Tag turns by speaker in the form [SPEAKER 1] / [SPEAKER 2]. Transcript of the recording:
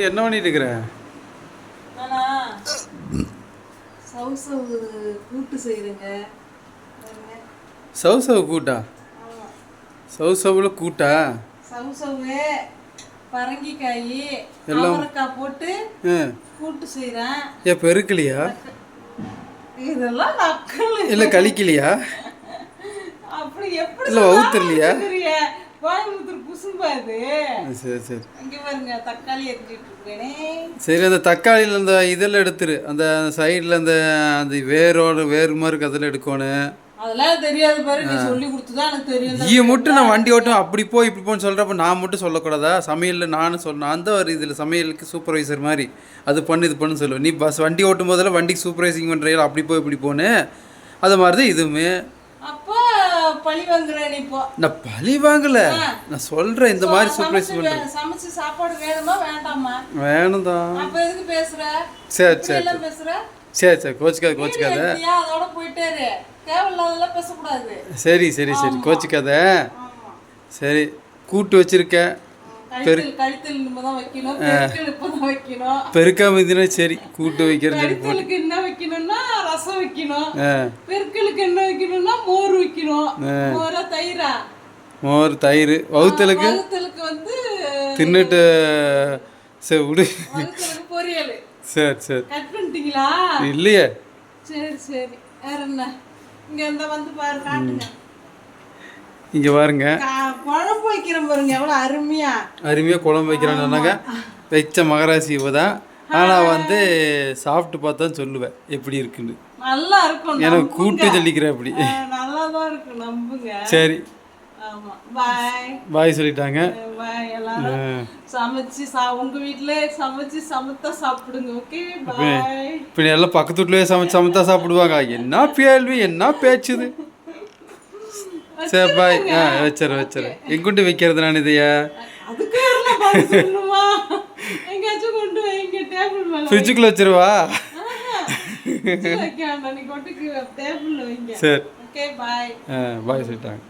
[SPEAKER 1] என்ன பண்ணிட்டு இருக்கிற?
[SPEAKER 2] நானா சவுசவு கூட்டு செய்கிறேங்க.
[SPEAKER 1] சவுசவு கூட்டா? சவுசவுல கூட்டா?
[SPEAKER 2] சவுசவு பரங்கிக்காய்
[SPEAKER 1] எல்லாம்
[SPEAKER 2] அவரைக்காய் போட்டு கூட்டு செய்கிறேன்.
[SPEAKER 1] ஏன் பெருக்கலையா?
[SPEAKER 2] இதெல்லாம் நக்கல்
[SPEAKER 1] இல்லை கழிக்கலையா?
[SPEAKER 2] அப்படி எப்படி
[SPEAKER 1] இல்லை வவுத்தரலையா?
[SPEAKER 2] கோயம்புத்தூர் குசும்பா இது.
[SPEAKER 1] சரி சரி.
[SPEAKER 2] இங்கே பாருங்க தக்காளி எரிஞ்சிட்டு இருக்கேனே.
[SPEAKER 1] சரி, அந்த தக்காளியில் அந்த இதெல்லாம் எடுத்துரு. அந்த சைடில் அந்த அந்த வேறு மாதிரி இருக்கு, அதெல்லாம் எடுக்கணும்.
[SPEAKER 2] அதெல்லாம் தெரியாது பாரு, நீ சொல்லி கொடுத்துதான் எனக்கு தெரியும்.
[SPEAKER 1] ஈ மட்டும் நான் வண்டி ஓட்டும் அப்படி போய் இப்படி போன்னு சொல்கிறப்ப நான் மட்டும் சொல்லக்கூடாதா? சமையலில் நானும் சொல்லணும். நான் தான் ஒரு இதில் சமையலுக்கு சூப்பர்வைசர் மாதிரி அது பண்ணு இது பண்ணு சொல்லுவேன். நீ பஸ் வண்டி ஓட்டும் போதெல்லாம் வண்டிக்கு சூப்பர்வைசிங் பண்ணுறீங்களா? அப்படி போய் இப்படி போனேன். அது மாதிரி தான் இதுவுமே.
[SPEAKER 2] அப்போ பழி வாங்குறேன். இப்போ
[SPEAKER 1] நான் பழி வாங்கல, நான் சொல்றேன் இந்த மாதிரி சூப்பர்வைஸ் பண்றேன்.
[SPEAKER 2] சமைச்சு சாப்பாடு வேணுமா வேண்டாமா?
[SPEAKER 1] வேணும் தான்.
[SPEAKER 2] அப்ப எதுக்கு பேசுற?
[SPEAKER 1] சரி சரி
[SPEAKER 2] எல்லாம் பேசுற.
[SPEAKER 1] சரி சரி, கோச்சிக்காத.
[SPEAKER 2] அதோட போயிட்டே இரு, தேவையில்லாதெல்லாம் பேசக்கூடாது.
[SPEAKER 1] சரி சரி சரி, கோச்சிக்காத. சரி, கூட்டு வச்சிருக்க.
[SPEAKER 2] கழித்தல் தான் வைக்கணும், இப்பதான் வைக்கணும்.
[SPEAKER 1] பெருக்காம இருந்தீங்கன்னா சரி, கூட்டு வைக்கிறது.
[SPEAKER 2] கழித்தலுக்கு என்ன வைக்கணும்னா ரசம் வைக்கணும், பெருக்கலுக்கு என்ன வைக்கணும்னா மோர் வைக்கணும். மோரா தயிரா?
[SPEAKER 1] மோர் தயிர். வவுத்தலுக்கு
[SPEAKER 2] வந்து
[SPEAKER 1] தின்னுட்டு சரி விடு.
[SPEAKER 2] பொரியல்.
[SPEAKER 1] சரி சரி.
[SPEAKER 2] கட் பண்ணிட்டீங்களா?
[SPEAKER 1] இல்லையே.
[SPEAKER 2] சரி சரி. வேற என்ன? இங்க இந்த வந்து பாரு, காட்டுங்க.
[SPEAKER 1] இங்க பாருங்க,
[SPEAKER 2] குழம்பு வைக்கிறேன் பாருங்க, எவ்வளவு அருமையா
[SPEAKER 1] குழம்பு வைக்கிறான்னு சொன்னாங்க. வச்ச மகராசி இவதான். ஆனால் வந்து சாப்பிட்டு பார்த்தா சொல்லுவேன் எப்படி இருக்குன்னு.
[SPEAKER 2] நல்லா இருக்கும்.
[SPEAKER 1] எனக்கு கூட்டு சொல்லிக்கிறேன் அப்படி.
[SPEAKER 2] நல்லா தான் இருக்கு, நம்புங்க.
[SPEAKER 1] சரி,
[SPEAKER 2] பாய்
[SPEAKER 1] சொல்லிட்டாங்க.
[SPEAKER 2] எல்லாரும் சமைச்சு உங்க வீட்டுல சமைச்சு சமைத்தா சாப்பிடுங்க. ஓகே, பாய்.
[SPEAKER 1] இப்ப எல்லாம் பக்கத்து வீட்லயே சமைத்தா சாப்பிடுவாங்க. என்ன கேள்வி, என்ன பேச்சுது. சரி பாய். வச்சிரு. எங்கிட்டு வைக்கிறது நான் இதையா? ஃப்ரிட்ஜுக்குள்ள வச்சிருவா. சரி, பாய் சொல்லிட்டாங்க.